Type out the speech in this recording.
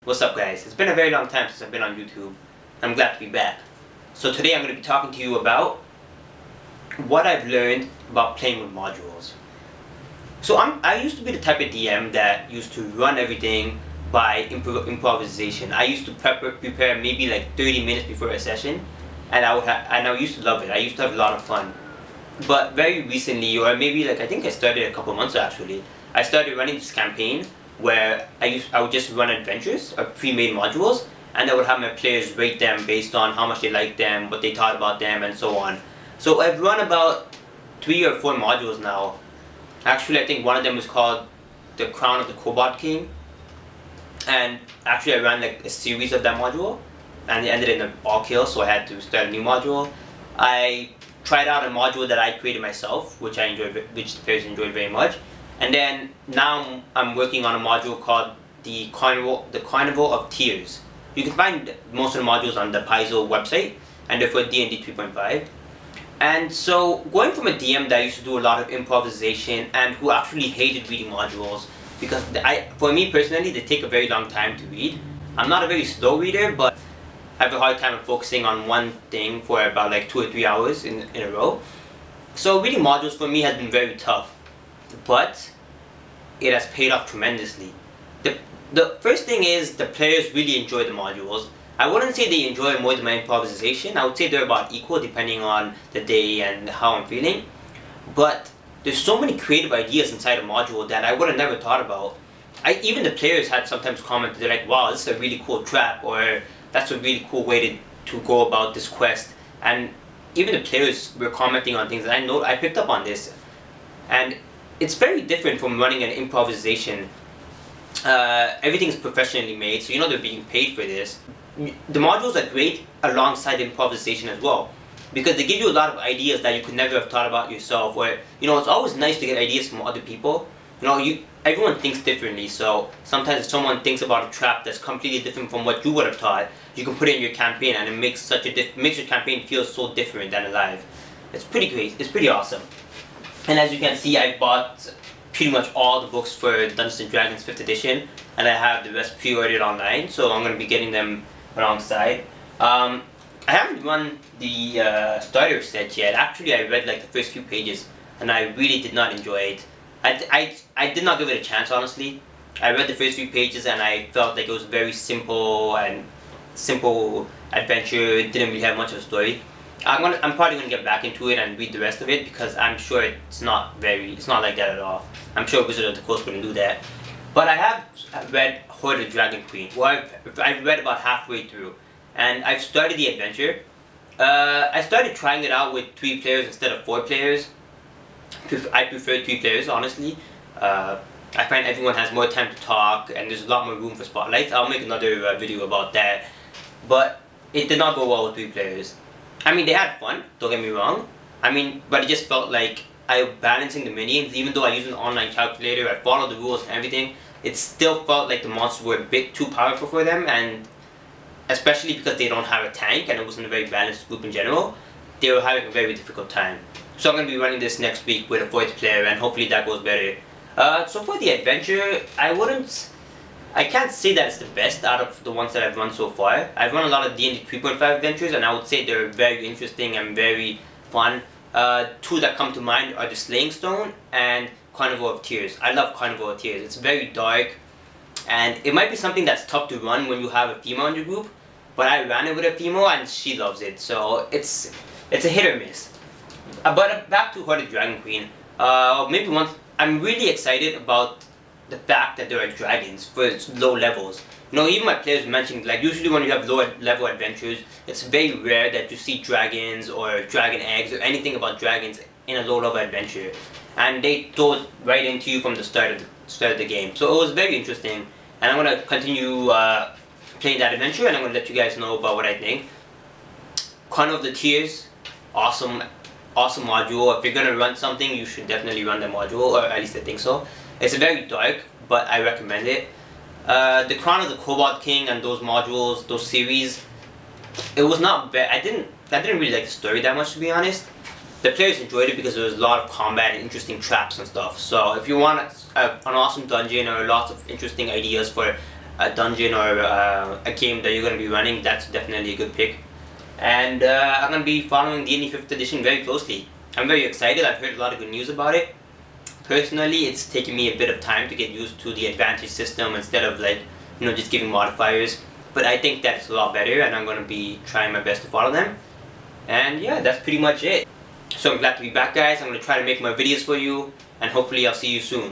What's up guys? It's been a very long time since I've been on YouTube. I'm glad to be back. So today I'm going to be talking to you about what I've learned about playing with modules. So I used to be the type of DM that used to run everything by improvisation. I used to prepare maybe like 30 minutes before a session, and I used to love it. I used to have a lot of fun. But very recently, or maybe like I think I started a couple months actually, I started running this campaign where I would just run adventures or pre-made modules, and I would have my players rate them based on how much they liked them, what they thought about them, and so on. So I've run about 3 or 4 modules now. Actually, I think one of them was called the Crown of the Cobalt King, and actually I ran like a series of that module, and it ended in an all kill, so I had to start a new module. I tried out a module that I created myself, which the players enjoyed very much. And then now I'm working on a module called the Carnival of Tears. You can find most of the modules on the Paizo website, and they're for D&D 3.5. And so going from a DM that used to do a lot of improvisation and who actually hated reading modules, because for me personally, they take a very long time to read. I'm not a very slow reader, but I have a hard time focusing on one thing for about like 2 or 3 hours in a row. So reading modules for me has been very tough. But it has paid off tremendously. The first thing is the players really enjoy the modules. I wouldn't say they enjoy more than my improvisation. I would say they're about equal depending on the day and how I'm feeling. But there's so many creative ideas inside a module that I would have never thought about. Even the players had sometimes commented, they're like, wow, this is a really cool trap, or that's a really cool way to go about this quest. And even the players were commenting on things, and I picked up on this. And it's very different from running an improvisation. Everything is professionally made, so you know they're being paid for this. The modules are great alongside improvisation as well, because they give you a lot of ideas that you could never have thought about yourself. Or it's always nice to get ideas from other people. Everyone thinks differently, so sometimes if someone thinks about a trap that's completely different from what you would have thought, you can put it in your campaign, and it makes your campaign feel so different and alive. It's pretty great. It's pretty awesome. And as you can see, I bought pretty much all the books for Dungeons & Dragons 5th edition, and I have the rest pre-ordered online, so I'm going to be getting them alongside. I haven't run the starter set yet. Actually, I read like the first few pages, and I really did not enjoy it. I did not give it a chance, honestly. I read the first few pages, and I felt like it was very simple adventure. It didn't really have much of a story. I'm probably gonna get back into it and read the rest of it, because I'm sure it's not like that at all. I'm sure Wizard of the Coast wouldn't do that. But I have read Horde of Dragon Queen. Well, I've read about halfway through, and I've started the adventure. I started trying it out with 3 players instead of 4 players. I prefer 3 players, honestly. I find everyone has more time to talk, and there's a lot more room for spotlights. I'll make another video about that. But it did not go well with 3 players. I mean, they had fun, don't get me wrong. But it just felt like I was balancing the minions. Even though I used an online calculator, I followed the rules and everything, it still felt like the monsters were a bit too powerful for them, and especially because they don't have a tank and it wasn't a very balanced group in general, they were having a very difficult time. So I'm going to be running this next week with a 4th player, and hopefully that goes better. So for the adventure, I can't say that it's the best out of the ones that I've run so far. I've run a lot of D&D 3.5 adventures, and I would say they're very interesting and very fun. 2 that come to mind are the Slaying Stone and Carnival of Tears. I love Carnival of Tears. It's very dark, and it might be something that's tough to run when you have a female in your group, but I ran it with a female and she loves it, so it's a hit or miss. But back to Horde of Dragon Queen. I'm really excited about the fact that there are dragons for its low levels. Even my players mentioned, like, usually when you have lower level adventures, it's very rare that you see dragons or dragon eggs or anything about dragons in a low level adventure. And they throw it right into you from the start of the game. So it was very interesting, and I'm going to continue playing that adventure, and I'm going to let you guys know about what I think. Carnival of the Tears, awesome module. If you're going to run something, you should definitely run the module, or at least I think so. It's very dark, but I recommend it. The Crown of the Cobalt King and those modules, those series, it was not bad. I didn't really like the story that much, to be honest. The players enjoyed it because there was a lot of combat and interesting traps and stuff. So if you want an awesome dungeon or lots of interesting ideas for a dungeon or a game that you're going to be running, that's definitely a good pick. And I'm going to be following D&D 5th edition very closely. I'm very excited. I've heard a lot of good news about it. Personally, it's taken me a bit of time to get used to the advantage system instead of like, you know, just giving modifiers. But I think that's a lot better, and I'm going to be trying my best to follow them. And yeah, that's pretty much it. So I'm glad to be back, guys. I'm going to try to make more videos for you, and hopefully I'll see you soon.